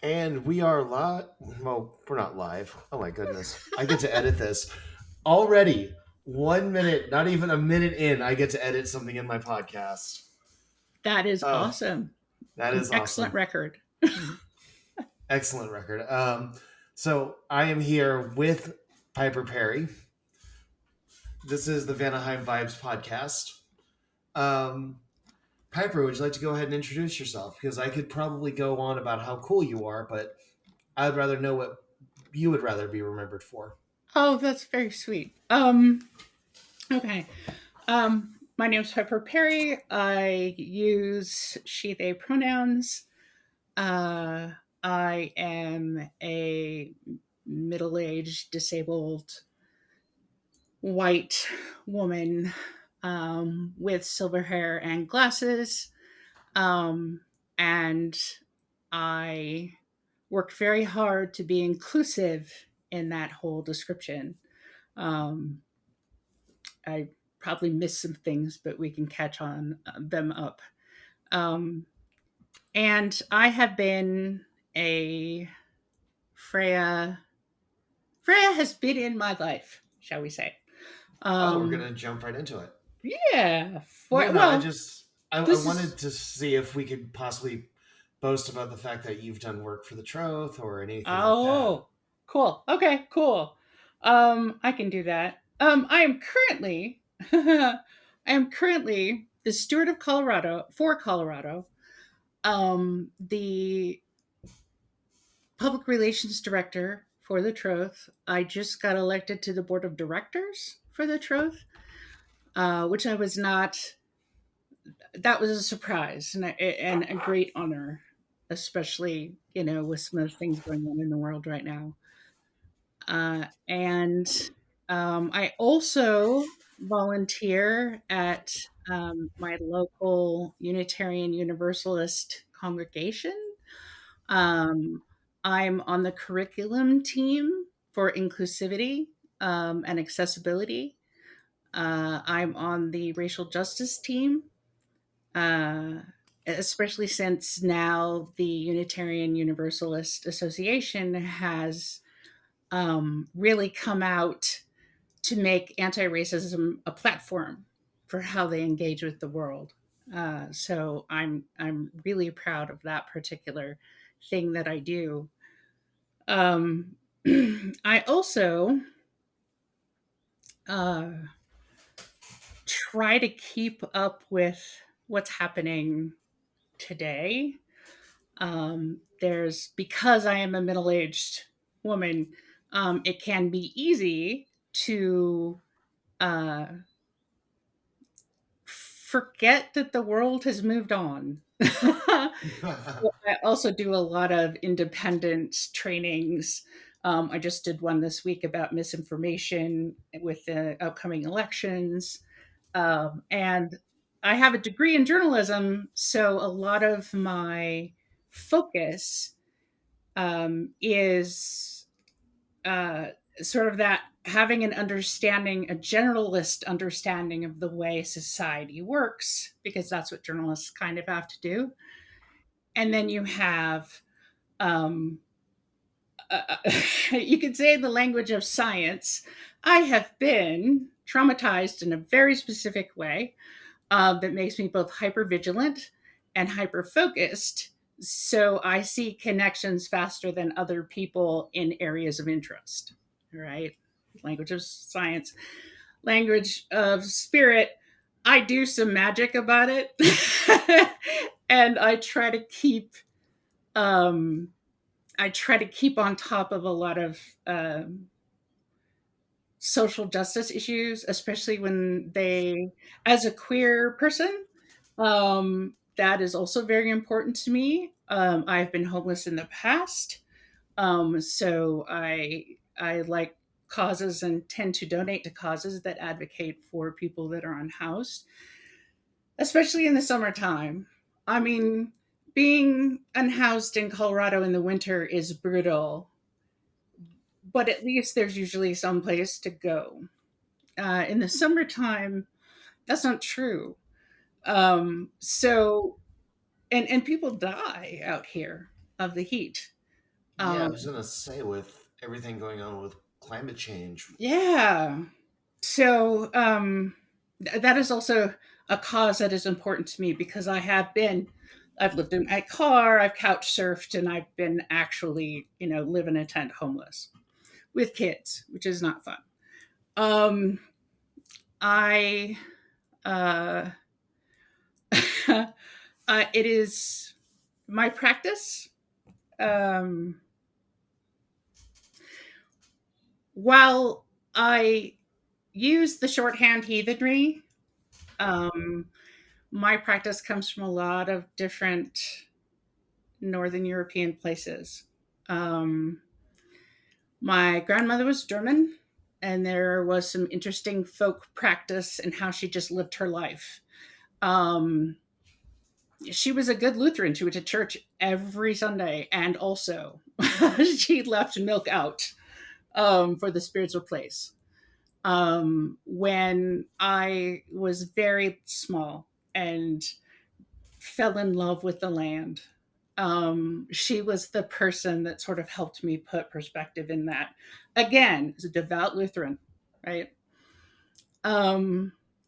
And we are live. Well, we're not live. Oh my goodness. I get to edit this. Already, 1 minute, not even a minute in, I get to edit something in my podcast. That is Oh, awesome. that An is excellent awesome. record. Excellent record. So I am here with Piper Perry. This is the Vanaheim Vibes podcast. Um, Piper, would you like to go ahead and introduce yourself? Because I could probably go on about how cool you are, but I'd rather know what you would rather be remembered for. Oh, that's very sweet. Okay. My name is Pepper Perry. I use she, they pronouns. Uh, I am a middle aged, disabled, white woman with silver hair and glasses. And I worked very hard to be inclusive in that whole description. Um, I probably missed some things, but we can catch on them up. Um, and I have been a Freya. Freya has been in my life, shall we say? Oh, we're Um, gonna jump right into it. yeah. Yeah, no, Well, I this is wanted to see if we could possibly boast about the fact that you've done work for the Troth or anything like that. oh cool. Okay, cool. I can do that. I am currently I am currently the steward of Colorado for Colorado, the public relations director for the Troth. I just got elected to the board of directors for the Troth, which I was not. That was a surprise and a great honor, especially with some of the things going on in the world right now. And I also volunteer at my local Unitarian Universalist congregation. Um, I'm on the curriculum team for inclusivity and accessibility. I'm on the racial justice team, uh, especially since now the Unitarian Universalist Association has really come out to make anti-racism a platform for how they engage with the world. So I'm really proud of that particular thing that I do. Um, I also uh, try to keep up with what's happening today. There's because I am a middle-aged woman, it can be easy to uh, forget that the world has moved on. I also do a lot of independent trainings. I just did one this week about misinformation with the upcoming elections. And I have a degree in journalism, so a lot of my focus is uh, sort of that having an understanding, a generalist understanding of the way society works, because that's what journalists kind of have to do. And then you have, um, you could say in the language of science, I have been traumatized in a very specific way that makes me both hyper vigilant and hyper focused. So I see connections faster than other people in areas of interest. Right? Language of science, language of spirit. I do some magic about it. And um, I try to keep on top of a lot of social justice issues, especially when as a queer person, that is also very important to me. I've been homeless in the past, so I like causes and tend to donate to causes that advocate for people that are unhoused, especially in the summertime. I mean, being unhoused in Colorado in the winter is brutal, but at least there's usually some place to go. In the summertime, that's not true. So and people die out here of the heat. Yeah, I Um, was gonna say with everything going on with climate change. yeah. So that is also a cause that is important to me because I've lived in my car, I've couch surfed, and I've been actually, live in a tent homeless with kids, which is not fun. Um, I, uh, it is my practice. Um, while I use the shorthand heathenry, um, my practice comes from a lot of different Northern European places. Um, my grandmother was German, and there was some interesting folk practice in how she just lived her life. Um, she was a good Lutheran. She went to church every Sunday, and also she left milk out for the spiritual place. When I was very small and fell in love with the land, she was the person that sort of helped me put perspective in that. Again, as a devout Lutheran, right?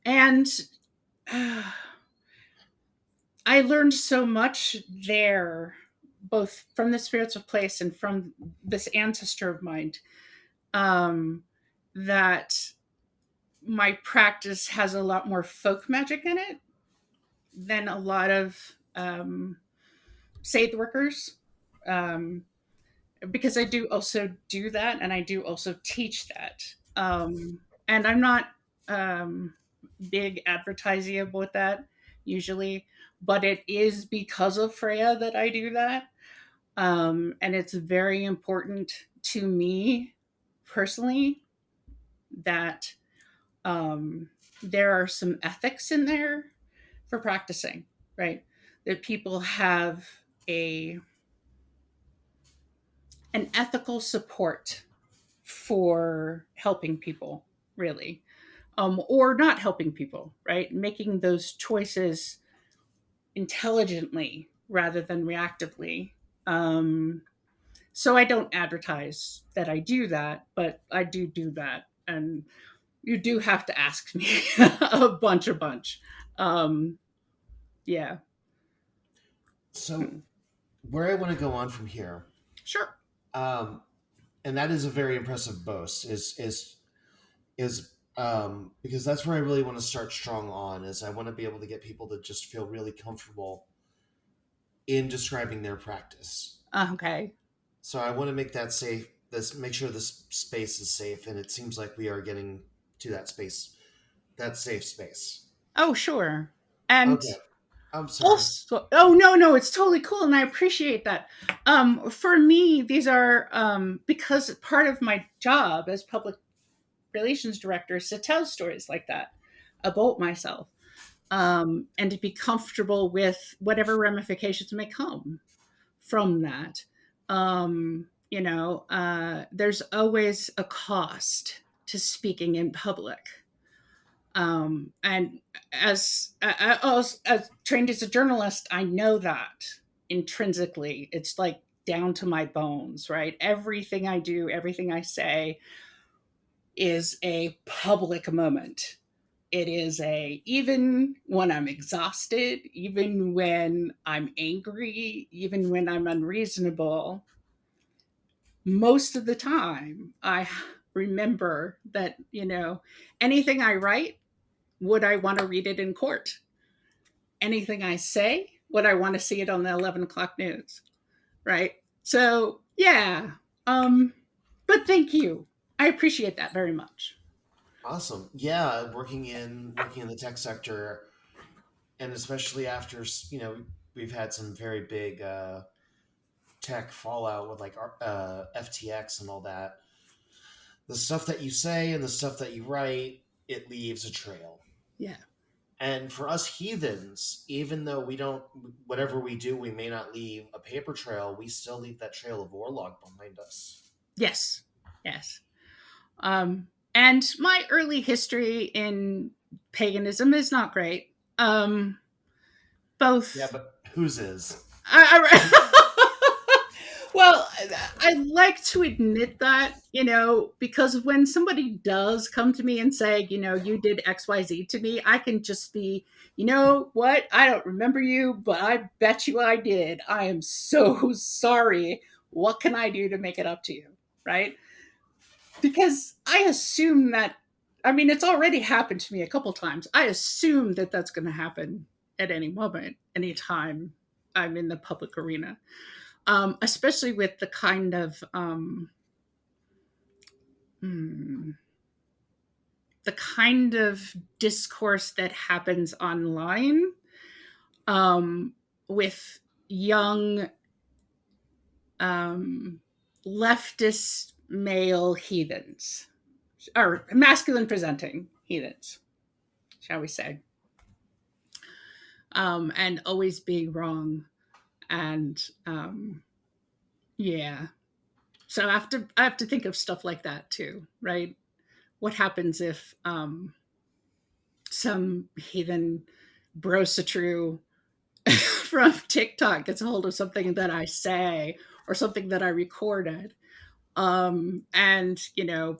And uh, I learned so much there, both from the spiritual place and from this ancestor of mine, um, that my practice has a lot more folk magic in it than a lot of faith workers. Um, because I do also do that and I do also teach that. And I'm not um, big advertising about that usually, but it is because of Freya that I do that. And it's very important to me personally that there are some ethics in there for practicing, right? That people have a an ethical support for helping people, really, or not helping people, right? Making those choices intelligently rather than reactively. Um, so I don't advertise that I do that, but I do that, and you do have to ask me a bunch. Um, yeah. So Hmm. where I want to go on from here, Sure. um, and that is a very impressive boast, is because that's where I really want to start strong on. Is I want to be able to get people to just feel really comfortable in describing their practice. Okay. So I want to make that safe. This make sure this space is safe, and it seems like we are getting to that space, that safe space. Oh, sure. And Okay, I'm sorry. also, oh no, it's totally cool, and I appreciate that. For me, these are because part of my job as public relations director is to tell stories like that about myself, and to be comfortable with whatever ramifications may come from that. There's always a cost to speaking in public. And as trained as a journalist, I know that intrinsically. It's like down to my bones, right? Everything I do, everything I say is a public moment. It is even when I'm exhausted, even when I'm angry, even when I'm unreasonable, most of the time I remember that, anything I write, would I want to read it in court? Anything I say, would I want to see it on the 11 o'clock news? Right. So, yeah. Um, but thank you. I appreciate that very much. Awesome. Yeah, working in the tech sector, and especially after we've had some very big tech fallout with like FTX and all that. The stuff that you say and the stuff that you write, it leaves a trail. Yeah. And for us heathens, even though we don't, whatever we do, we may not leave a paper trail, we still leave that trail of warlock behind us. Yes. Yes. And my early history in paganism is not great. Yeah, Both but whose is? I well, like to admit that, because when somebody does come to me and say, you did XYZ to me, I can just be, you know what? I don't remember you, but I bet you I did. I am so sorry. What can I do to make it up to you? Right? Because I assume that, I mean, it's already happened to me a couple times. I assume that that's going to happen at any moment, anytime I'm in the public arena, especially with the kind of hmm, discourse that happens online, um, with young, um, leftist male heathens, or masculine presenting heathens, shall we say, and always being wrong. And yeah, so I have to think of stuff like that too, right? What happens if some heathen brosatru from TikTok gets a hold of something that I say or something that I recorded, and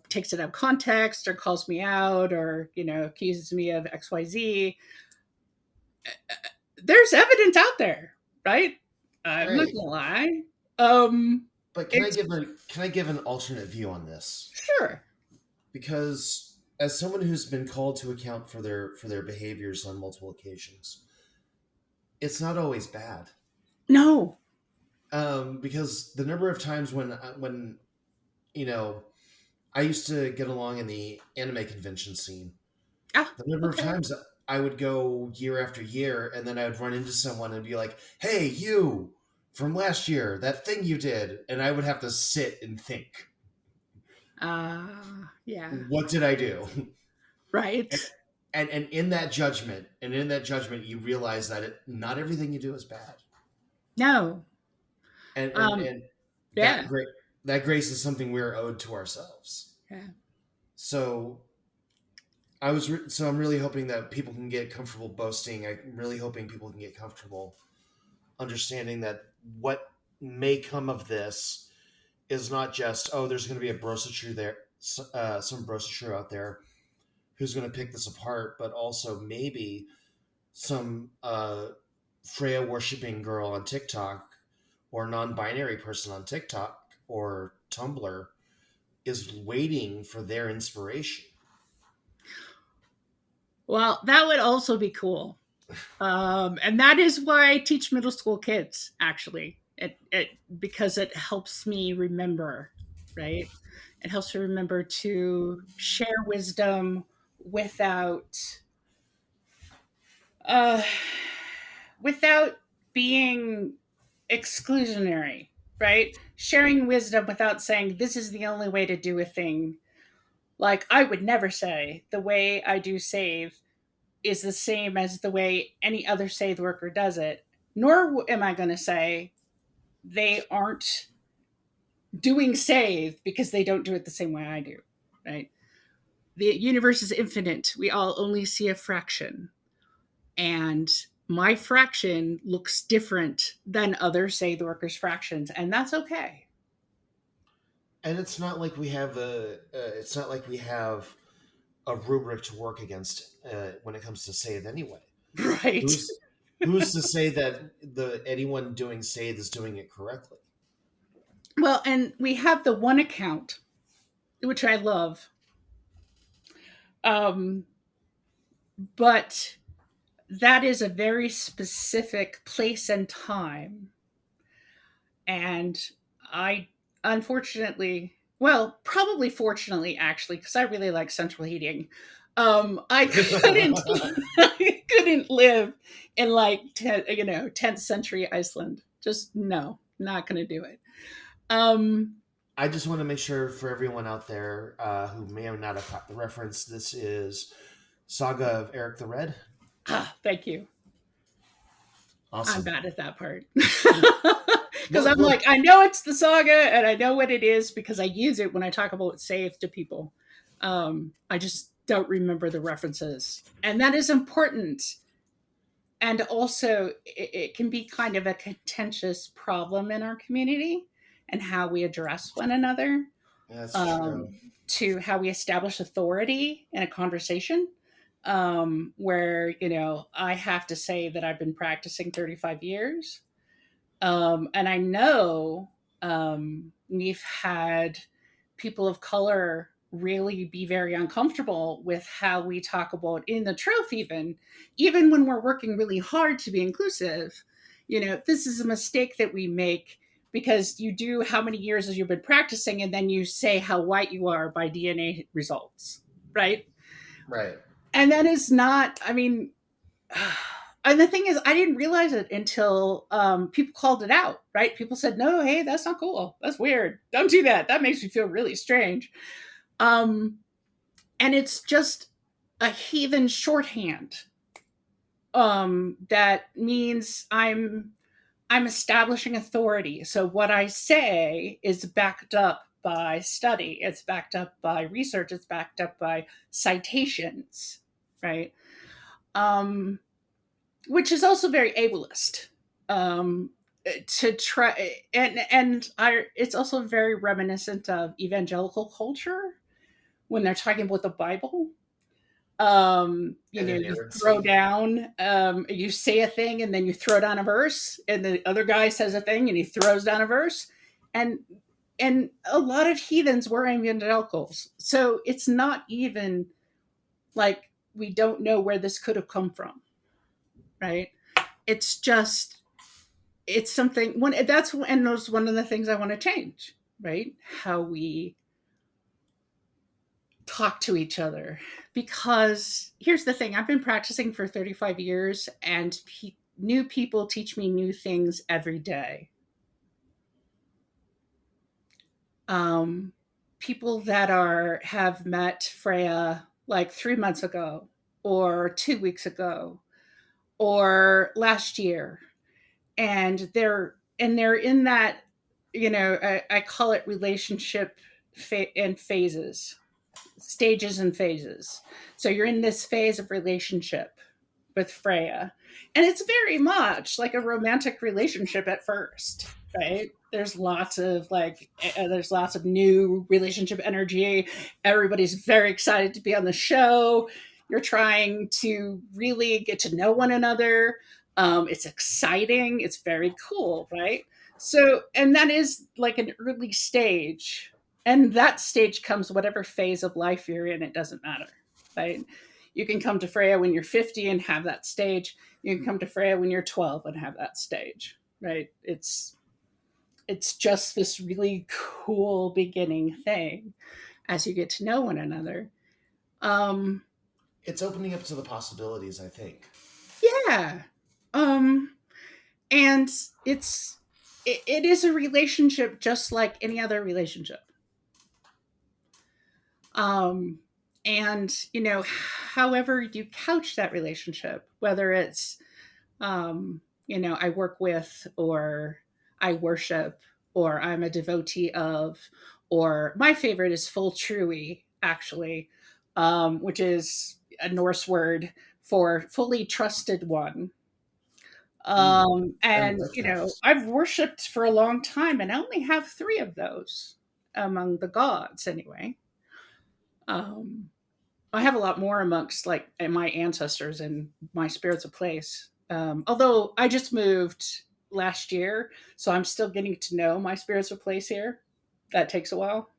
takes it out of context or calls me out or accuses me of XYZ. There's evidence out there, right? I'm not Right. gonna lie. Um, But it's can I give an alternate view on this? sure. Because as someone who's been called to account for their behaviors on multiple occasions, it's not always bad. No. Because the number of times when you know I used to get along in the anime convention scene, Ah, the number of okay. times I would go year after year, and then I would run into someone and be like, "Hey, you from last year, that thing you did," and I would have to sit and think, Yeah. "What did I do?" Right. And in that judgment, you realize that not everything you do is bad, No. and Um, and yeah. that grace is something we're owed to ourselves. Yeah. So so I'm really hoping that people can get comfortable boasting. I'm really hoping people can get comfortable understanding that what may come of this is not just, oh, there's going to be a brosatru there, some brosatru out there who's going to pick this apart, but also maybe some Freya worshiping girl on TikTok or non-binary person on TikTok or Tumblr is waiting for their inspiration. Well, that would also be cool. And that is why I teach middle school kids, actually. It because it helps me remember, right? It helps me remember to share wisdom without uh without being exclusionary, right? Sharing wisdom without saying this is the only way to do a thing. Like, I would never say the way I do save is the same as the way any other save worker does it. Nor am I going to say they aren't doing save because they don't do it the same way I do, right? The universe is infinite. We all only see a fraction. And my fraction looks different than other save workers' fractions, and that's okay. And it's not like we have a rubric to work against when it comes to save anyway. Right. Who's who's to say that the anyone doing save is doing it correctly? Well, and we have the one account, which I love. Um, but that is a very specific place and time. And I, unfortunately, well, probably fortunately, actually, because I really like central heating, I couldn't, I couldn't live in like, 10th century Iceland. Just no, not going to do it. Um, I just want to make sure for everyone out there who may or not have caught the reference, this is Saga of Eric the Red. Thank you. I'm Awesome. bad at that part. Because Look, I'm look, like, I know it's the saga and I know what it is because I use it when I talk about save to people. I just don't remember the references. And that is important. And also, it can be kind of a contentious problem in our community and how we address one another, That's um, true. to how we establish authority in a conversation. Where, I have to say that I've been practicing 35 years. And I know we've had people of color really be very uncomfortable with how we talk about in the truth, even when we're working really hard to be inclusive. This is a mistake that we make because you do how many years as you've been practicing, and then you say how white you are by DNA results, right? Right. And that is not, I mean, and the thing is, I didn't realize it until people called it out, right? People said, no, hey, that's not cool. That's weird. Don't do that. That makes me feel really strange. Um, and it's just a heathen shorthand that means I'm establishing authority. So what I say is backed up by study, it's backed up by research, it's backed up by citations, right? Um, which is also very ableist. Um, to try and it's also very reminiscent of evangelical culture when they're talking about the Bible. And You throw inerrancy. down, you say a thing and then you throw down a verse, and the other guy says a thing and he throws down a verse, and a lot of heathens were evangelicals, so it's not even like we don't know where this could have come from, right? It's just it's something one that's and those one of the things I want to change, right? How we talk to each other. Because here's the thing, I've been practicing for 35 years, and new people teach me new things every day. Um, People that have met Freya like 3 months ago, or 2 weeks ago, or last year, and they're in that, I call it relationship and phases, stages and phases. So you're in this phase of relationship with Freya, and it's very much like a romantic relationship at first, right? There's lots of new relationship energy. Everybody's very excited to be on the show. You're trying to really get to know one another. It's exciting. It's very cool, right? So, and that is like an early stage, and that stage comes whatever phase of life you're in. It doesn't matter, right? You can come to Freya when you're 50 and have that stage. You can come to Freya when you're 12 and have that stage, right? It's just this really cool beginning thing as you get to know one another. Um, It's opening up to the possibilities, I think. yeah. Um, and it is a relationship just like any other relationship. Um, and however you couch that relationship, whether it's I work with, or I worship, or I'm a devotee of, or my favorite is full trui, actually, which is a Norse word for fully trusted one. Ooh, I And like that. I've worshipped for a long time, and I only have three of those among the gods, anyway. Um, I have a lot more amongst like my ancestors and my spirits of place. Although I just moved last year, so I'm still getting to know my spirits of place here. That takes a while.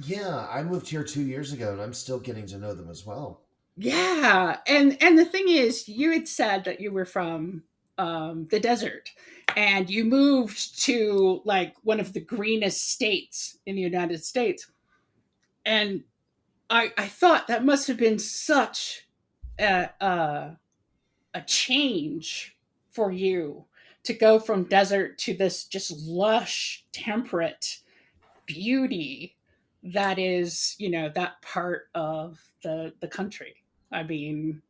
Yeah, I moved here 2 years ago, and I'm still getting to know them as well. Yeah, and the thing is, you had said that you were from the desert, and you moved to like one of the greenest states in the United States, and I thought that must have been such a change for you to go from desert to this just lush, temperate beauty that is, that part of the country. I mean,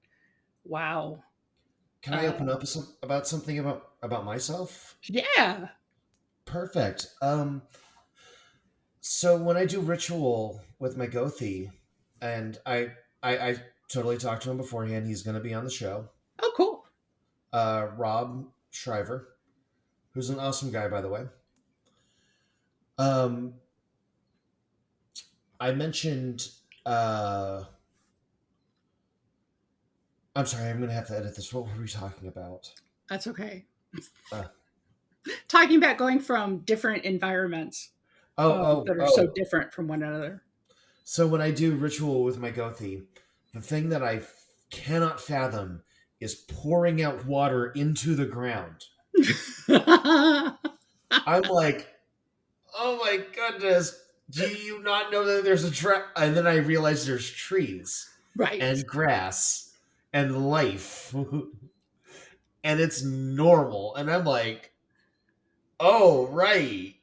wow. Can I Uh, open up about something about myself? yeah. Perfect. So when I do ritual with my Gothi, and I totally talked to him beforehand. He's going to be on the show. Oh, cool. Rob Shriver, who's an awesome guy, by the way. Um, I mentioned. Uh, I'm sorry. I'm gonna have to edit this. What were we talking about? That's okay. Uh, Talking about going from different environments oh, oh, that are so oh. different from one another. So when I do ritual with my Gothi, the thing that cannot fathom is pouring out water into the ground. I'm like, oh my goodness, do you not know that there's a trap? And then I realize there's trees Right. and grass and life, and it's normal. And I'm like, oh right.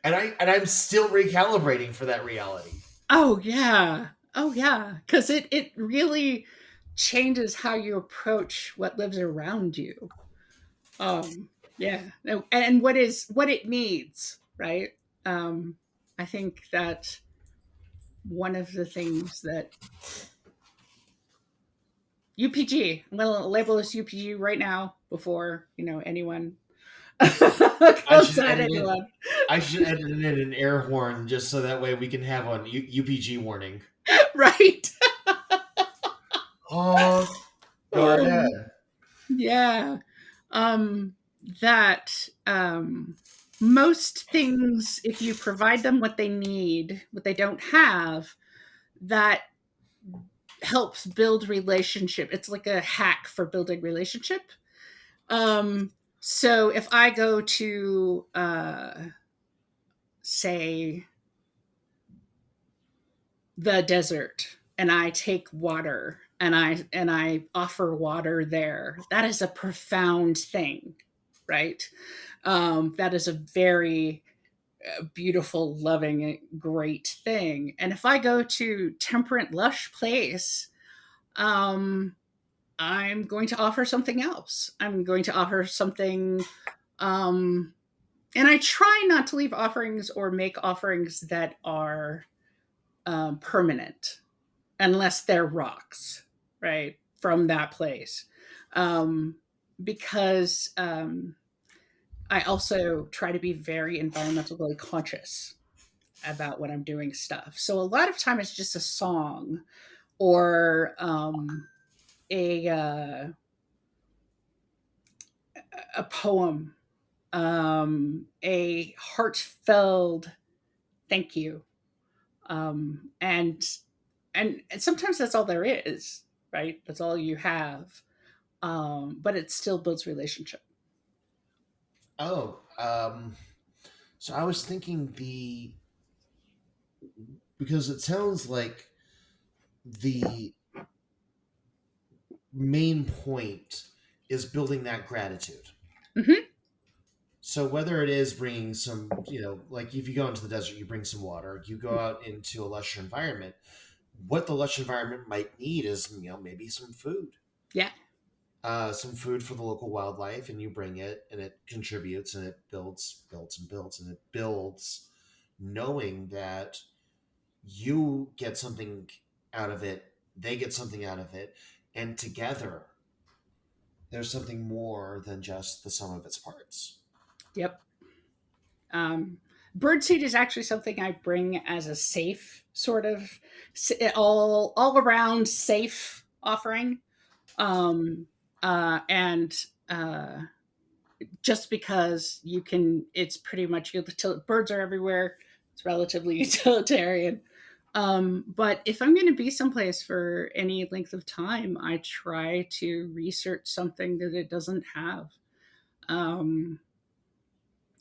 And I'm still recalibrating for that reality. Oh yeah. Oh yeah. Because it really changes how you approach what lives around you. Yeah. And what it needs, right? Um, I think that one of the things that UPG, I'm gonna label this UPG right now before, anyone I goes should at edit it. anyone. I should edit in an air horn just so that way we can have a UPG warning. Right. Honk. Go Um, ahead. yeah. Um, that most things, if you provide them what they need, what they don't have, that helps build relationship. It's like a hack for building relationship. Um, so if I go to say the desert and I take water and I offer water there, that is a profound thing, right? That is a very beautiful, loving, great thing. And if I go to temperate, lush place, um, I'm going to offer something else. I'm going to offer something, um, and I try not to leave offerings or make offerings that are permanent unless they're rocks, right, from that place. Um, because I also try to be very environmentally conscious about when I'm doing stuff. So a lot of time it's just a song or a poem, a heartfelt thank you, and sometimes that's all there is, right? That's all you have, but it still builds relationship. Oh, so I was thinking because it sounds like the main point is building that gratitude. Hmm. So whether it is bringing some, like if you go into the desert, you bring some water. You go out into a lush environment. What the lush environment might need is, maybe Yeah. some food for the local wildlife, and you bring it, and it contributes, and it builds, and builds, and it builds, knowing that you get something out of it, they get something out of it, and together there's something more than just the sum of its parts. Yep. Um, Birdseed is actually something I bring as a safe sort of all around safe offering. Um, and uh, just because you can, it's pretty much birds are everywhere. It's relatively utilitarian. But if I'm going to be someplace for any length of time, I try to research something that it doesn't have. Um,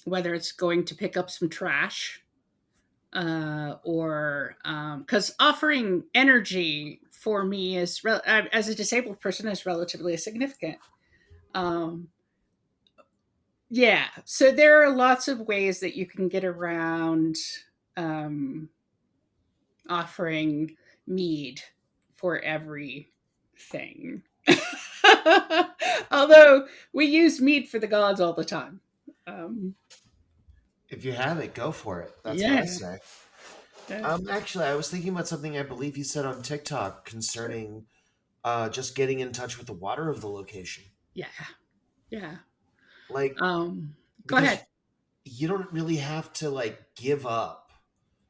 Whether it's going to pick up some trash or because offering energy for me as a disabled person is relatively significant. Um, yeah, so there are lots of ways that you can get around um, offering mead for everything. Although we use mead for the gods all the time. Um, If you have it, go for it. That's what I yeah, say. yeah, Actually, I was thinking about something I believe you said on TikTok concerning just getting in touch with the water of the location. yeah, yeah. Like, Um, Go because ahead. you don't really have to like give up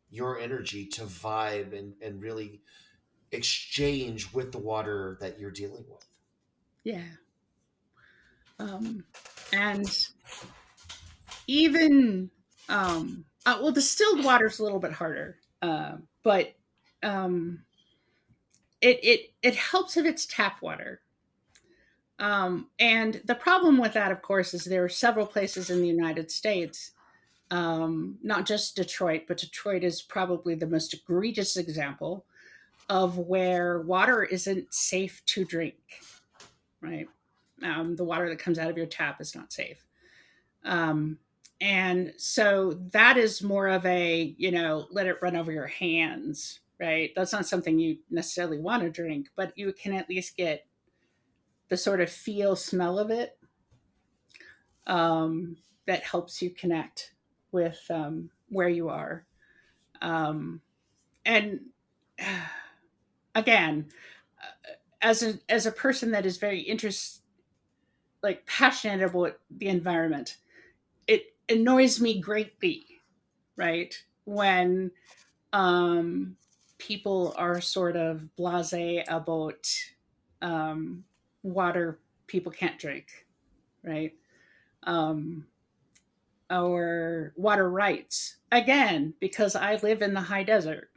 your energy to vibe and really exchange with the water that you're dealing with. Yeah. And even well, distilled water is a little bit harder, but um, it helps if it's tap water. And the problem with that, of course, is there are several places in the United States, not just Detroit, but Detroit is probably the most egregious example of where water isn't safe to drink. Right, the water that comes out of your tap is not safe. Um, and so that is more of a, let it run over your hands, right? That's not something you necessarily want to drink, but you can at least get the sort of feel smell of it, that helps you connect with where you are. Um, and again, as a person that is very like passionate about the environment, it annoys me greatly, right? When um, people are sort of blasé about um, water people can't drink, right? Um, or water rights. Again, because I live in the high desert.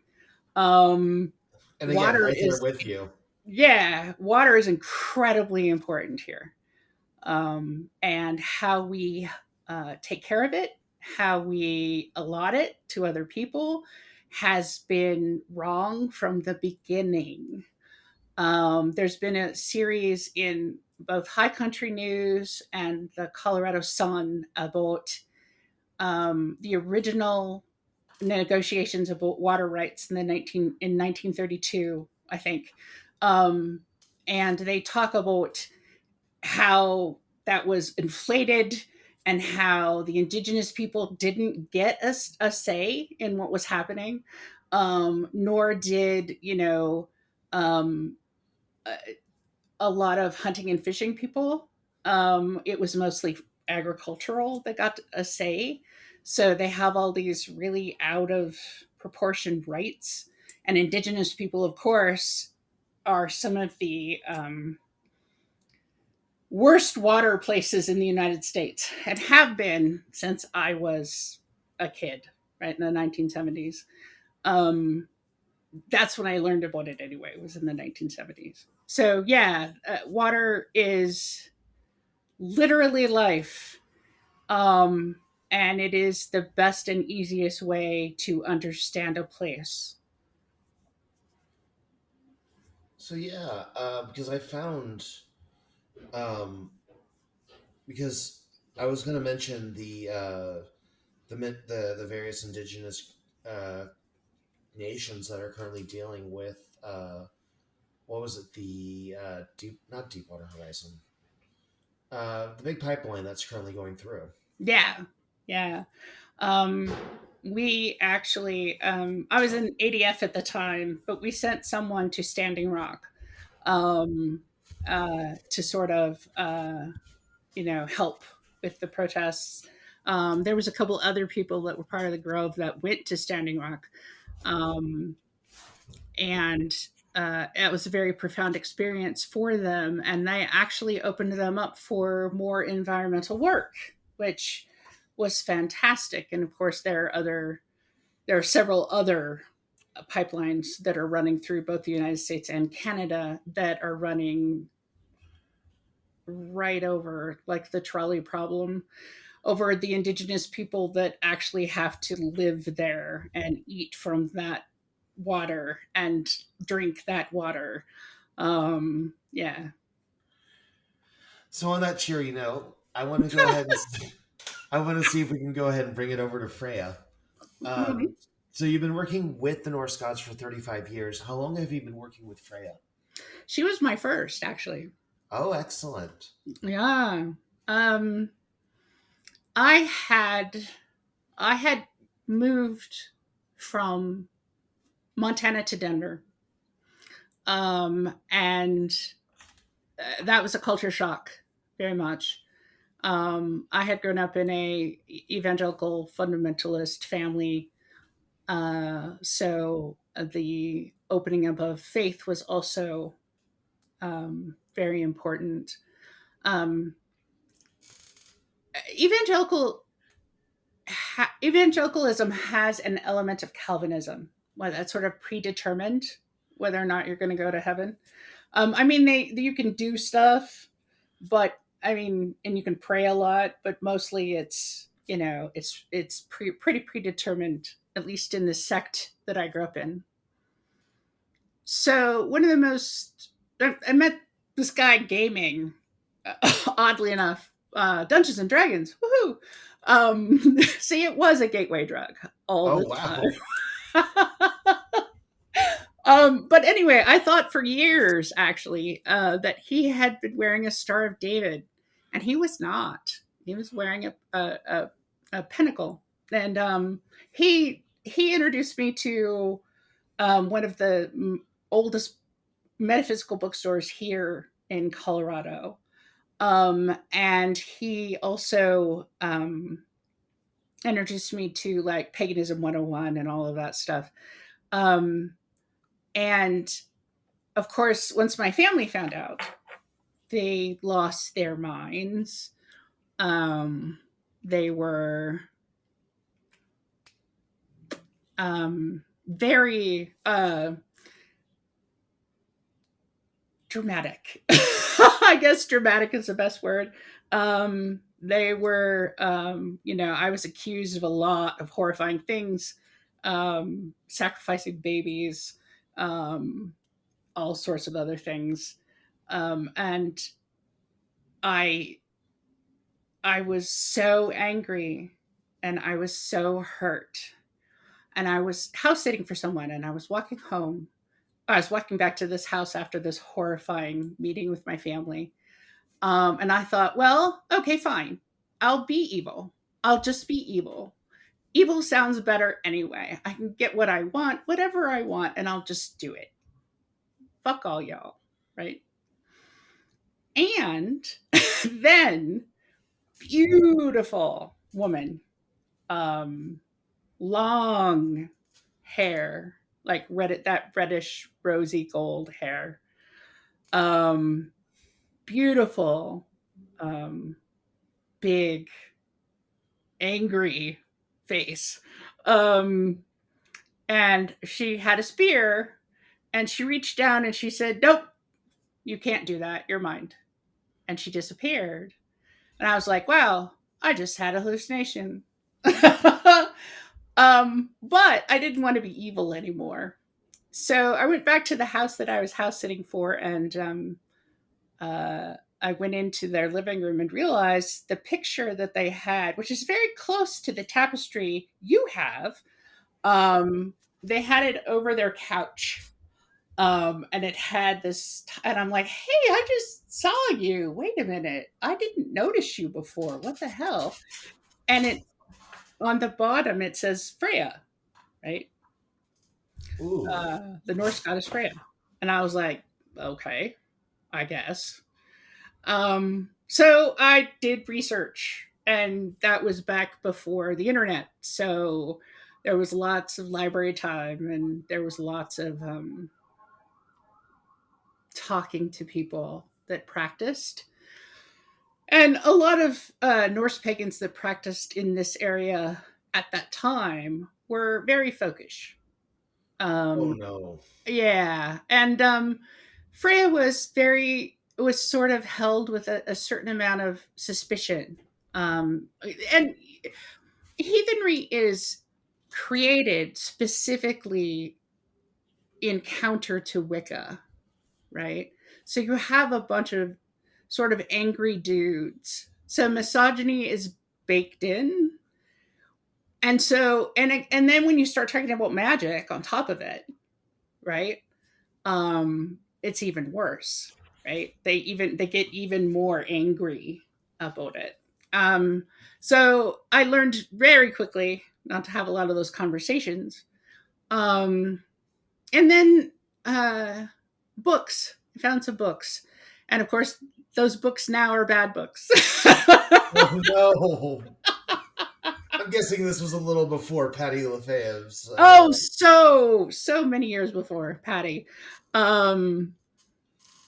Um, And again, water right there is, with you. yeah, water is incredibly important here. And how we take care of it, how we allot it to other people, has been wrong from the beginning. There's been a series in both High Country News and the Colorado Sun about the original negotiations about water rights in the 1932, I think. Um, and they talk about how that was inflated and how the indigenous people didn't get a say in what was happening, nor did um, a, a lot of hunting and fishing people. It was mostly agricultural that got a say, so they have all these really out of proportion rights. And indigenous people, of course, are some of the worst water places in the United States and have been since I was a kid, right in the 1970s. Um, that's when I learned about it anyway, it was in the 1970s. So, yeah, water is literally life. Um, and it is the best and easiest way to understand a place. So yeah, because I found um, because I was going to mention the various indigenous uh, nations that are currently dealing with what was it, the deep, not Deepwater Horizon, the big pipeline that's currently going through. Yeah, yeah. Um, we actually, I was in ADF at the time, but we sent someone to Standing Rock, um, to sort of, help with the protests. There was a couple other people that were part of the Grove that went to Standing Rock, um, and it was a very profound experience for them. And they actually opened them up for more environmental work, which was fantastic. And of course, there are several other pipelines that are running through both the United States and Canada that are running right over, like, the trolley problem, over the indigenous people that actually have to live there and eat from that water and drink that water. Yeah. So on that cheery note, I want to go ahead and I want to see if we can go ahead and bring it over to Freya. Mhm. So you've been working with the Norse gods for 35 years. How long have you been working with Freya? She was my first, actually. Oh, excellent. Yeah. Um, I had I had moved from Montana to Denver, and that was a culture shock, very much. I had grown up in a evangelical fundamentalist family, so the opening up of faith was also very important. Um, evangelical Evangelicalism has an element of Calvinism, where that's sort of predetermined whether or not you're going to go to heaven. I mean, you can do stuff, but I mean, and you can pray a lot, but mostly it's pretty predetermined, at least in the sect that I grew up in. So one of the most I met this guy gaming, oddly enough, Dungeons and Dragons. Woohoo! See, it was a gateway drug all Oh the wow. time. But anyway, I thought for years actually that he had been wearing a Star of David, and he was not. He was wearing a pinnacle, and he introduced me to one of the oldest metaphysical bookstores here in Colorado. And he also introduced me to like paganism 101 and all of that stuff. Um, and of course, once my family found out, they lost their minds. Um, they were very dramatic. I guess dramatic is the best word. They were, I was accused of a lot of horrifying things, sacrificing babies, um, all sorts of other things. And I, I was so angry and I was so hurt. And I was house sitting for someone and I was walking home. I was walking back to this house after this horrifying meeting with my family. And I thought, well, okay, fine. I'll be evil. I'll just be evil. Evil sounds better anyway. I can get what I want, whatever I want, and I'll just do it. Fuck all y'all. Right. And then, beautiful woman, um, long hair, like that reddish, rosy gold hair. Um, beautiful, um, big, angry face. Um, and she had a spear and she reached down and she said, "Nope, you can't do that. You're mine." And she disappeared. And I was like, wow, I just had a hallucination. But I didn't want to be evil anymore. So I went back to the house that I was house sitting for, and I went into their living room and realized the picture that they had, which is very close to the tapestry you have, they had it over their couch. And it had this, and I'm like, hey, I just saw you. Wait a minute. I didn't notice you before. What the hell? And it, on the bottom, it says Freya, right? Ooh. The Norse goddess Freya. And I was like, okay, I guess. So I did research, and that was back before the internet. So there was lots of library time, and there was lots of talking to people that practiced. And a lot of Norse pagans that practiced in this area at that time were very folkish. Oh Um, no. yeah, and Freya was sort of held with a certain amount of suspicion. And heathenry is created specifically in counter to Wicca, right? So you have a bunch of sort of angry dudes. So misogyny is baked in. And then when you start talking about magic on top of it, right? It's even worse, right? They get even more angry about it. Um so I learned very quickly not to have a lot of those conversations. Um and then uh books. I found some books. And of course, those books now are bad books. Oh no! I'm guessing this was a little before Patty LaFave's. Oh, so many years before Patty. Um,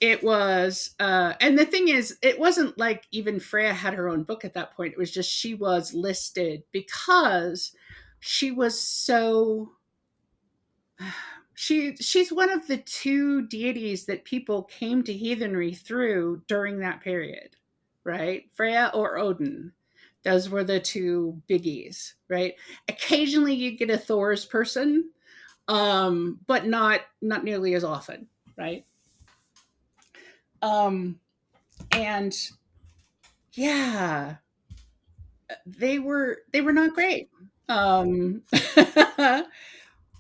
it was, and the thing is, it wasn't like even Freya had her own book at that point. It was just she was listed because she was so she's one of the two deities that people came to heathenry through during that period, right? Freya or Odin. Those were the two biggies, right? Occasionally you get a Thor's person, but not nearly as often, right? Um, and yeah, they were not great. Um,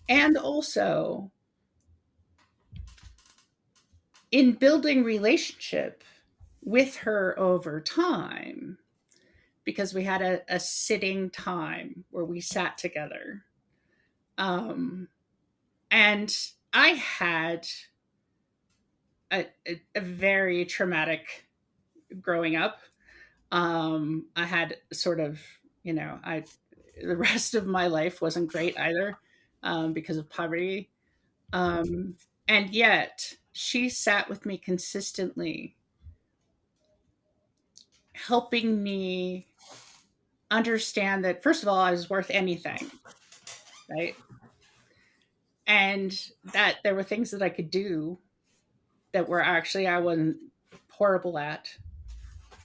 and also in building relationship with her over time, because we had a sitting time where we sat together. Um, and I had a very traumatic growing up. I had sort of, I the rest of my life wasn't great either, because of poverty. Um, and yet she sat with me consistently, helping me understand that, first of all, I was worth anything, right? And that there were things that I could do that were actually I wasn't horrible at.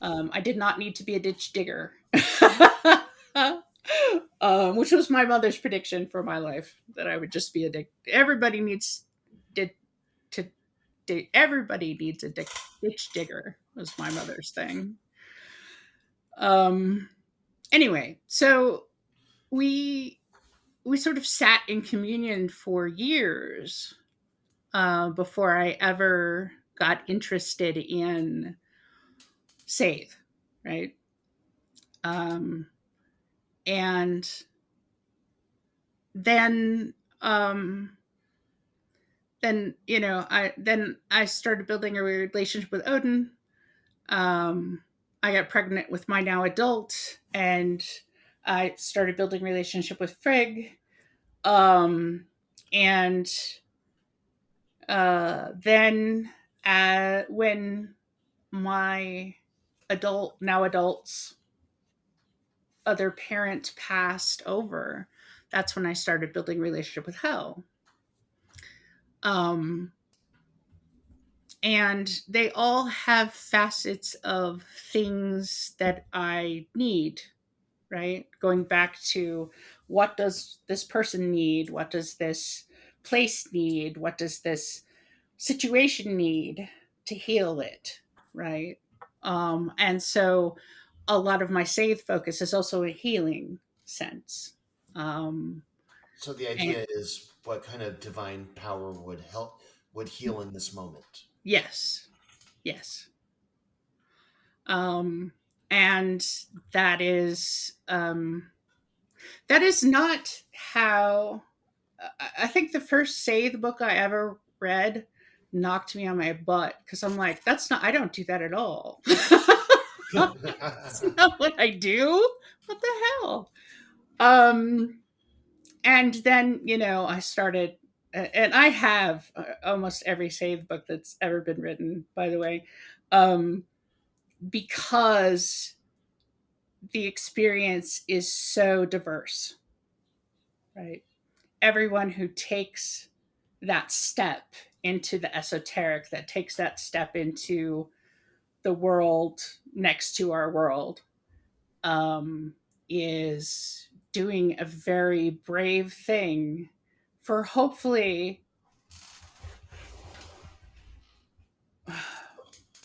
I did not need to be a ditch digger, which was my mother's prediction for my life, that I would just be a dick. Everybody needs did to everybody needs a ditch digger, was my mother's thing. Um. Anyway, so we we sort of sat in communion for years, before I ever got interested in save, right? Um, and then um, I started building a relationship with Odin. Um, I got pregnant with my now adult, and I started building a relationship with Frigg. And then when my adults other parent passed over, that's when I started building relationship with Hell. Um, and they all have facets of things that I need, right? Going back to, what does this person need? What does this place need? What does this situation need to heal it, right? And so a lot of my save focus is also a healing sense. Um, So the and idea is, what kind of divine power would heal in this moment? yes, yes. Um, and that is not how I think the first Save book I ever read knocked me on my butt, because I'm like, that's not, I don't do that at all. That's not what I do. What the hell? Um, and then, I started, and I have almost every Save book that's ever been written, by the way, um, because the experience is so diverse, right? Everyone who takes that step into the esoteric, that takes that step into the world next to our world, um, is doing a very brave thing for hopefully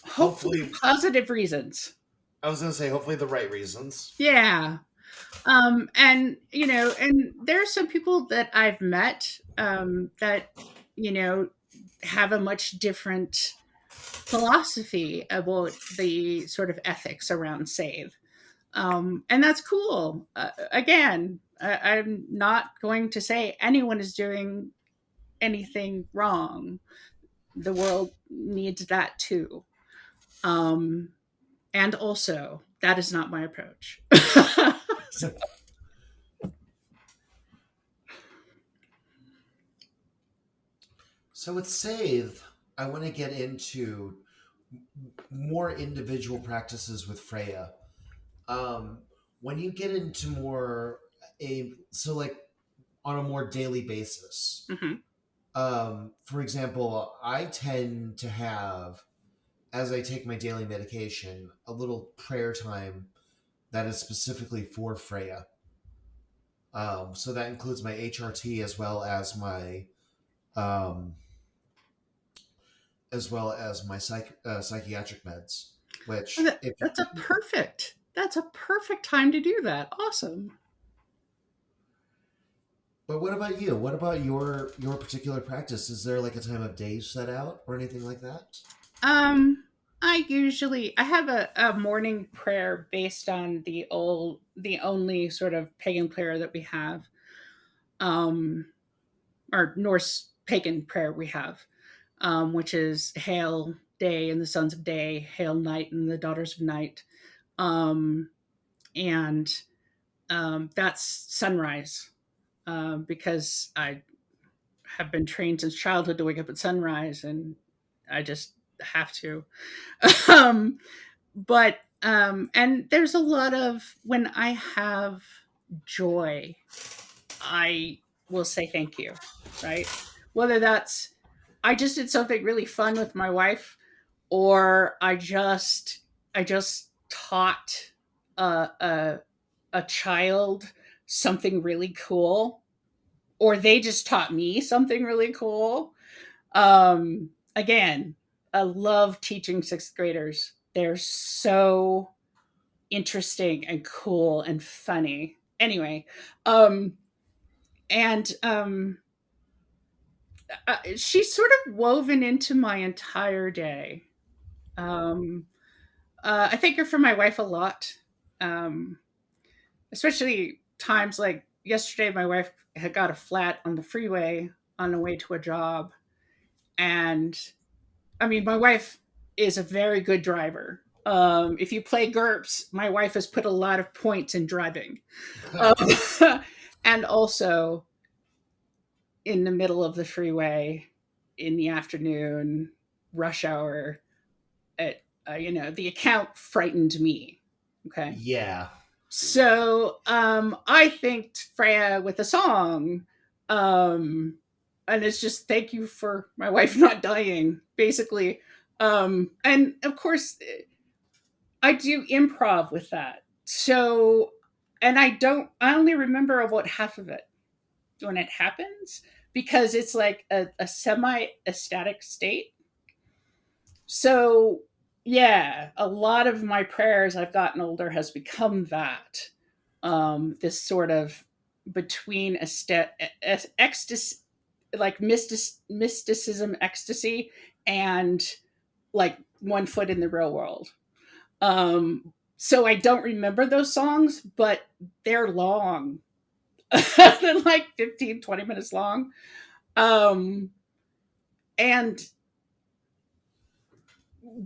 Hopefully, positive reasons. I was going to say, hopefully the right reasons. Yeah. And and there are some people that I've met, that you know have a much different philosophy about the sort of ethics around save. And that's cool. Again, I'm not going to say anyone is doing anything wrong. The world needs that too. Um, and also, that is not my approach. So, So with Save, I want to get into more individual practices with Freya. Um, when you get into more like on a more daily basis, mhm. for example, I tend to have, as I take my daily medication, a little prayer time that is specifically for Freya. So that includes my HRT um, as well as my psychiatric meds. Which, if That's a perfect time to do that. Awesome. but what about you? What about your particular practice? Is there like a time of day set out or anything like that? Um, I have a morning prayer based on the only sort of pagan prayer that we have, um, or Norse pagan prayer we have, which is Hail Day and the Sons of Day, Hail Night and the Daughters of Night, um, and that's sunrise, because I have been trained since childhood to wake up at sunrise, and I just have to. um, and there's a lot of when I have joy, I will say thank you, right? Whether that's I just did something really fun with my wife, or I just taught a a, a child something really cool, or they just taught me something really cool. Again, I love teaching sixth graders. They're so interesting and cool and funny. Anyway, um, and she's sort of woven into my entire day. Um, I thank her for my wife a lot, um, especially times like yesterday. My wife had got a flat on the freeway on the way to a job, and I mean, my wife is a very good driver. If you play GURPS, my wife has put a lot of points in driving. Um, and also in the middle of the freeway in the afternoon, rush hour, the account frightened me. Okay. Yeah. So I thanked Freya with a song. Um, and it's just thank you for my wife not dying, basically. And of course, I do improv with that. So, and I only remember about half of it when it happens because it's like a semi ecstatic state. So, yeah, a lot of my prayers I've gotten older has become that. This sort of between ecstasy, like mysticism, ecstasy, and like one foot in the real world. So I don't remember those songs, but they're long. They're like 15, 20 minutes long. Um, and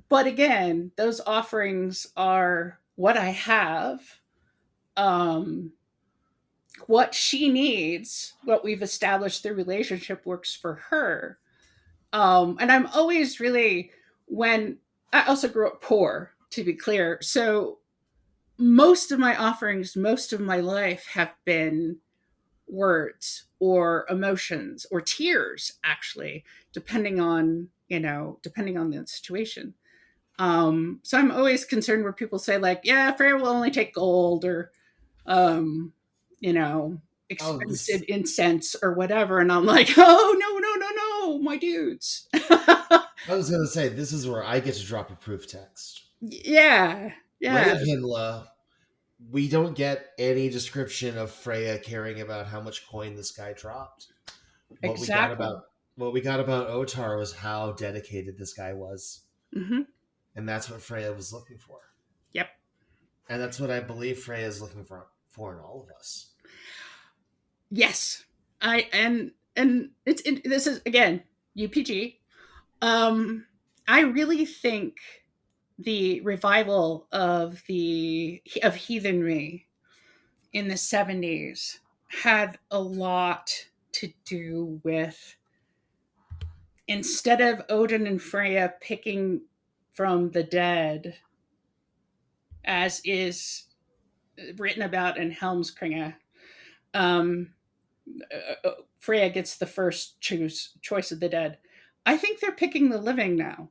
but again, those offerings are what I have, um, what she needs, what we've established the relationship works for her. And I'm always really when I also grew up poor, to be clear. So most of my offerings, most of my life have been words or emotions or tears, actually, depending on the situation. So I'm always concerned where people say like, yeah, Freya will only take gold or, um, you know, Oh, expensive this. incense or whatever. And I'm like, oh, no, no, no, no, my dudes. I was gonna say this is where I get to drop a proof text. Yeah. Way Yeah. of Hinla, we don't get any description of Freya caring about how much coin this guy dropped. What we got Exactly. about what we got about Otar was how dedicated this guy was, Hmm. and that's what Freya was looking for, Yep. and that's what I believe Freya is looking for in all of us. Yes. And this is again UPG. Um, I really think. the revival of heathenry in the 70s had a lot to do with, instead of Odin and Freya picking from the dead, as is written about in Helmskringa, um, Freya gets the first choice of the dead. I think they're picking the living now.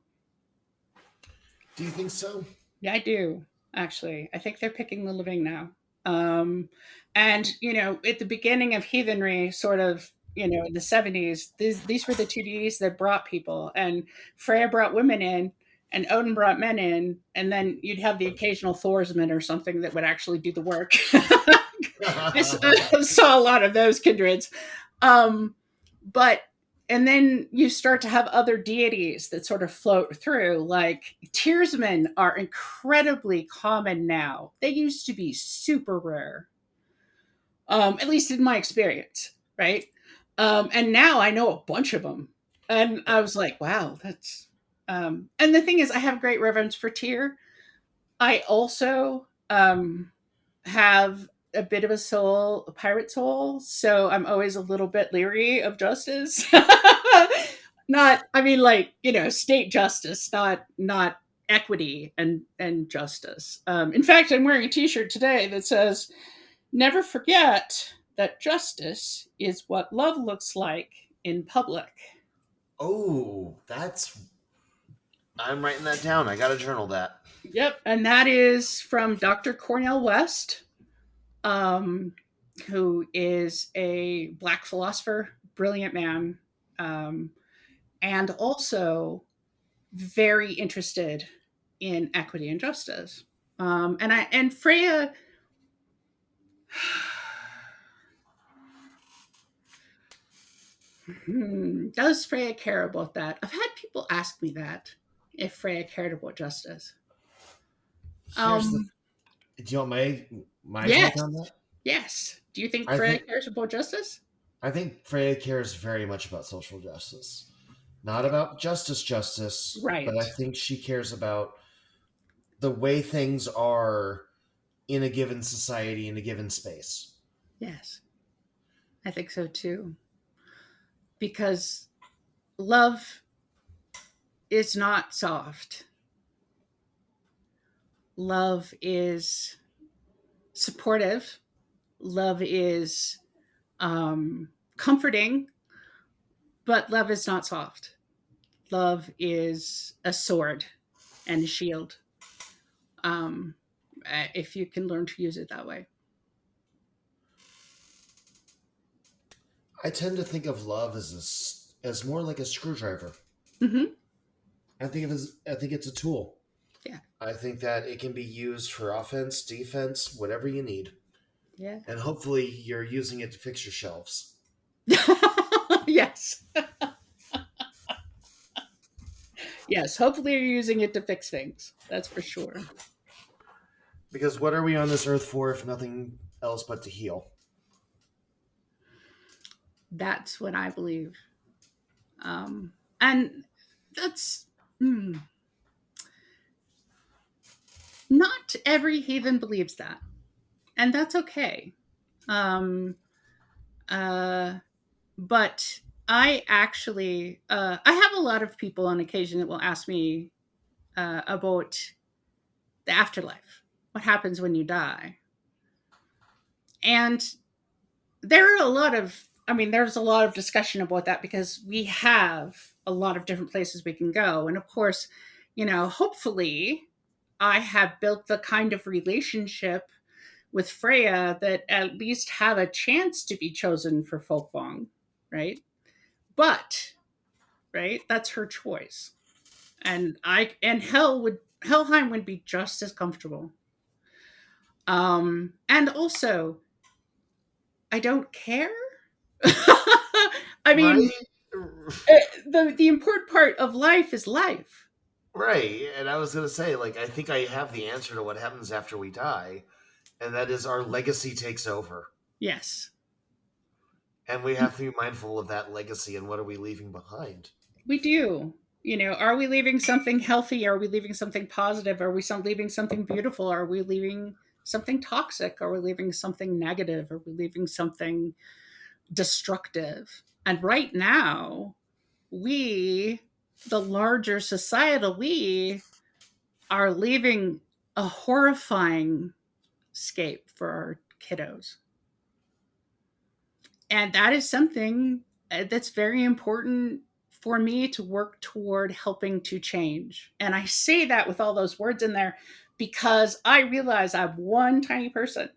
Do you think so? Yeah, I do, actually. I think they're picking the living now. Um, and, at the beginning of heathenry, sort of, in the 70s, these were the two deities that brought people. And Freya brought women in, and Odin brought men in. And then you'd have the occasional Thorsman or something that would actually do the work. I saw a lot of those kindreds. Um, but and then you start to have other deities that sort of float through, like tearsmen are incredibly common now. They used to be super rare, at least in my experience, right? And now I know a bunch of them, and I was like, wow, that's and the thing is, I have great reverence for Tyr. I also have a bit of a pirate soul, so I'm always a little bit leery of justice. Not, I mean, like, state justice, not equity and justice. In fact, I'm wearing a T-shirt today that says, "Never forget that justice is what love looks like in public." Oh, that's. I'm writing that down. I got to journal that. Yep, and that is from Dr. Cornel West, um, who is a black philosopher, brilliant man, um, and also very interested in equity and justice. And Freya, does Freya care about that? I've had people ask me that, if Freya cared about justice. Here's the. Um, Do you want my take yes, on that? yes. Do you think I Freya think cares about justice? I think Freya cares very much about social justice, not about justice, but I Right. think she cares about the way things are in a given society in a given space. Yes, I think so too. Because love is not soft. Love is supportive. Love is comforting, but love is not soft. Love is a sword and a shield. Um, if you can learn to use it that way. I tend to think of love as more like a screwdriver. Hmm. I think it's a tool. Yeah. I think that it can be used for offense, defense, whatever you need. Yeah. And hopefully you're using it to fix your shelves. Yes. Yes. Hopefully, you're using it to fix things. That's for sure. Because what are we on this earth for if nothing else but to heal? That's what I believe. And that's hmm, not every heathen believes that, and that's okay. Um, uh, but I have a lot of people on occasion that will ask me about the afterlife, what happens when you die, and there are a lot of I mean, there's a lot of discussion about that because we have a lot of different places we can go, and of course, hopefully, I have built the kind of relationship with Freya that at least have a chance to be chosen for Folkvang, right? But right, that's her choice, and Helheim would be just as comfortable. And also, I don't care. I Right? mean, the important part of life is life. Right. And I was going to say, like, I think I have the answer to what happens after we die, and that is our legacy takes over. Yes, And we have to be mindful of that legacy and what are we leaving behind. we do. Are we leaving something healthy? Are we leaving something positive? Are we leaving something beautiful? Are we leaving something toxic? Are we leaving something negative? Are we leaving something destructive? And right now, we, the larger societal we, are leaving a horrifying scape for our kiddos. And that is something that's very important for me to work toward helping to change. And I say that with all those words in there because I realize I'm one tiny person.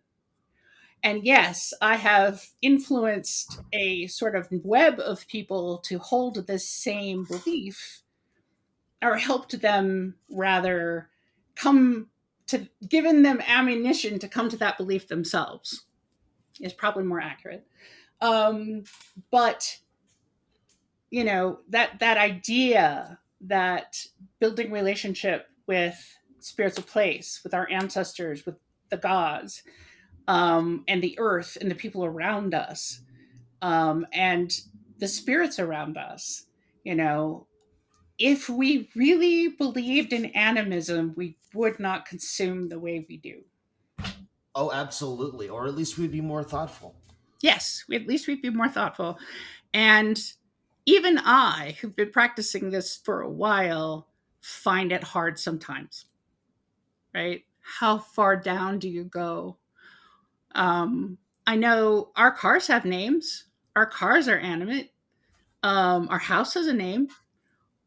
And yes, I have influenced a sort of web of people to hold this same belief, or helped them rather come to, given them ammunition to come to that belief themselves, is probably more accurate. Um, but that idea that building relationship with spirits of place, with our ancestors, with the gods, and the earth and the people around us, and the spirits around us, you know, if we really believed in animism, we would not consume the way we do. Oh, absolutely. Or at least we'd be more thoughtful. Yes, at least we'd be more thoughtful. And even I, who've been practicing this for a while, find it hard sometimes, right? How far down do you go? Um, I know our cars have names. Our cars are animate. Our house has a name.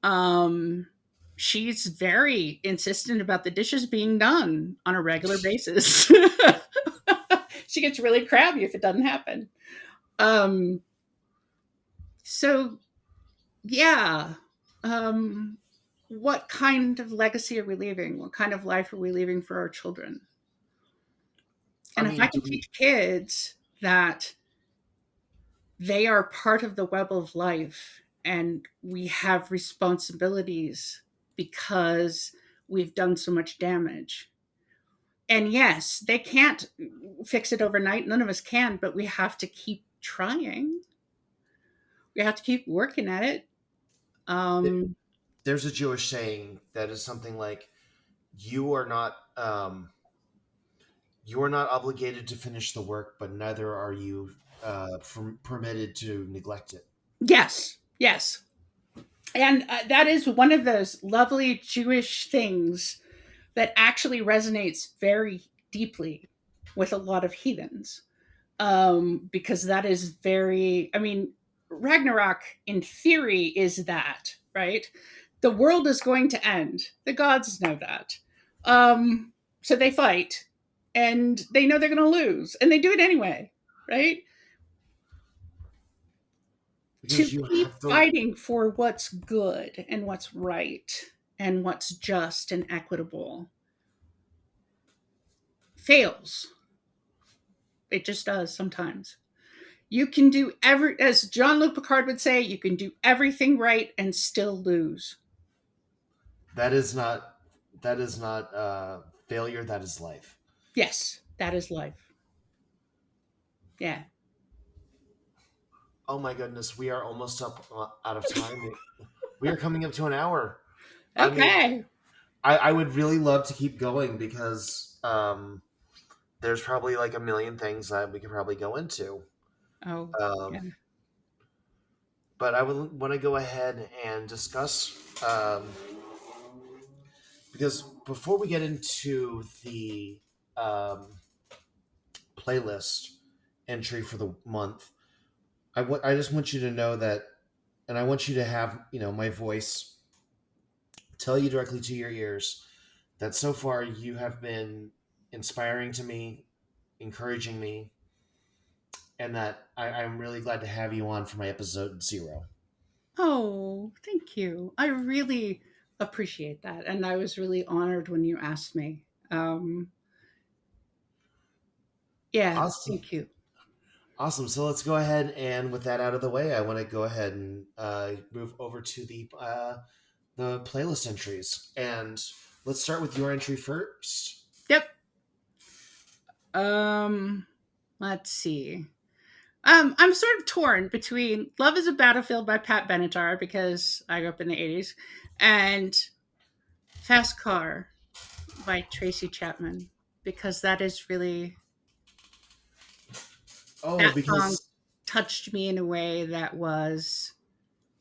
Um, she's very insistent about the dishes being done on a regular basis. She gets really crabby if it doesn't happen. Um, so yeah. Um, what kind of legacy are we leaving? What kind of life are we leaving for our children? I And if I mean, do can we? teach kids that they are part of the web of life and we have responsibilities because we've done so much damage. And yes, they can't fix it overnight. None of us can, but we have to keep trying. We have to keep working at it. Um, There's a Jewish saying that is something like, "You are not, you are not obligated to finish the work, but neither are you permitted to neglect it." yes, yes. And that is one of those lovely Jewish things that actually resonates very deeply with a lot of heathens. Because that is very, I mean, Ragnarok in theory is that, right? The world is going to end. The gods know that. So they fight and they know they're going to lose and they do it anyway, right? To Because you keep have to. fighting for what's good and what's right and what's just and equitable fails. It just does sometimes. You can do as John Luc Picard would say, you can do everything right and still lose. That is not. That is not failure. That is life. Yes, that is life. Yeah. Oh my goodness, we are almost up out of time. We are coming up to an hour. I mean, Okay. I would really love to keep going because there's probably like a million things that we could probably go into. Oh, Um, yeah. but I would want to go ahead and discuss because before we get into the um, playlist entry for the month, I just want you to know that, and I want you to have my voice tell you directly to your ears that so far you have been inspiring to me, encouraging me, and that I'm really glad to have you on for my episode 0. Oh, thank you. I really appreciate that. And I was really honored when you asked me. Yeah, Awesome. thank you. Awesome. So let's go ahead and with that out of the way, I want to go ahead and move over to the playlist entries, and let's start with your entry first. Yep. Um, let's see. I'm sort of torn between Love is a Battlefield by Pat Benatar because I grew up in the 80s and Fast Car by Tracy Chapman because that is really Oh, that song because touched me in a way that was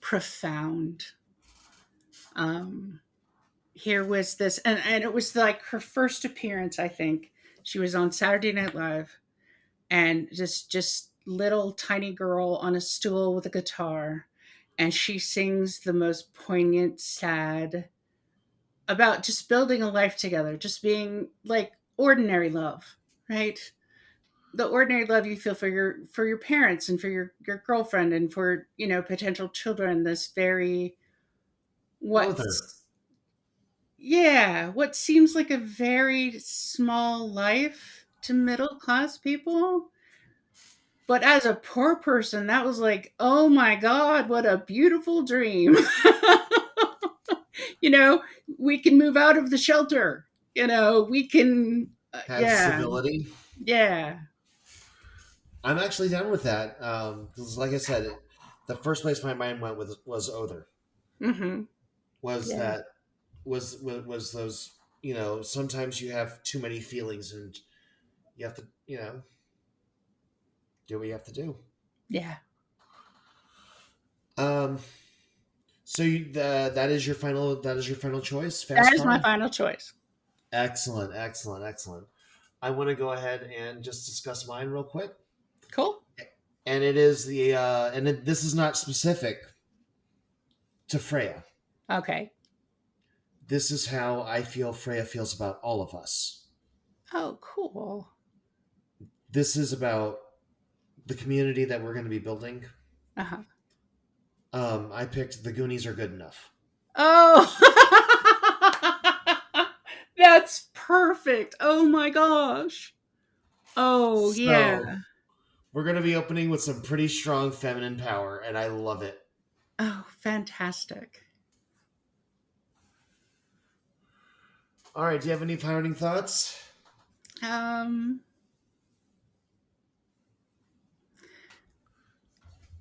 profound. Um Here was this and it was like her first appearance, I think. She was on Saturday Night Live and just little tiny girl on a stool with a guitar and she sings the most poignant sad about just building a life together, just being like ordinary love, right? The ordinary love you feel for your parents and for your girlfriend and for, potential children, this very Other. what's yeah, what seems like a very small life to middle class people. But as a poor person, that was like, oh my God, what a beautiful dream. you know, we can move out of the shelter. We can, Have yeah, civility. yeah. I'm actually down with that. Because, like I said, the first place my mind went with was Other. Hmm. Was Yeah. that was those, sometimes you have too many feelings and you have to, do what you have to do. Yeah. Um, so that is your final choice, That Fast is my Car. final choice. Excellent, excellent, excellent. I want to go ahead and just discuss mine real quick, Cool. and it is this is not specific to Freya. Okay. This is how I feel Freya feels about all of us. Oh, cool. This is about the community that we're going to be building. Uh huh. I picked The Goonies Are Good Enough. Oh, that's perfect. Oh my gosh. Oh, yeah. So we're going to be opening with some pretty strong feminine power, and I love it. Oh, fantastic. All right, do you have any parting thoughts? Um,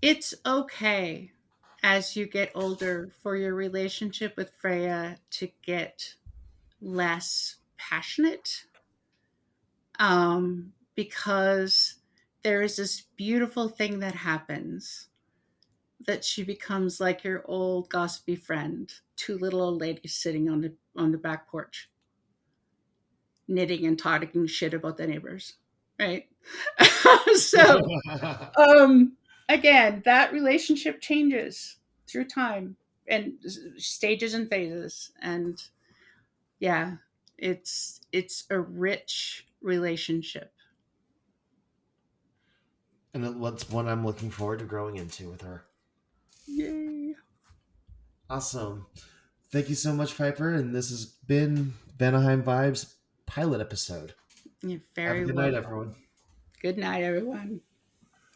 it's okay as you get older for your relationship with Freya to get less passionate. Because there is this beautiful thing that happens that she becomes like your old gossipy friend, two little old ladies sitting on the back porch, knitting and talking shit about the neighbors, right? so, um, again, that relationship changes through time and stages and phases, and yeah, it's a rich relationship. And that's one I'm looking forward to growing into with her. Yay! Awesome. Thank you so much, Piper. And this has been Vanaheim Vibes pilot episode. You're Have a very good night, welcome. everyone. Good night, everyone.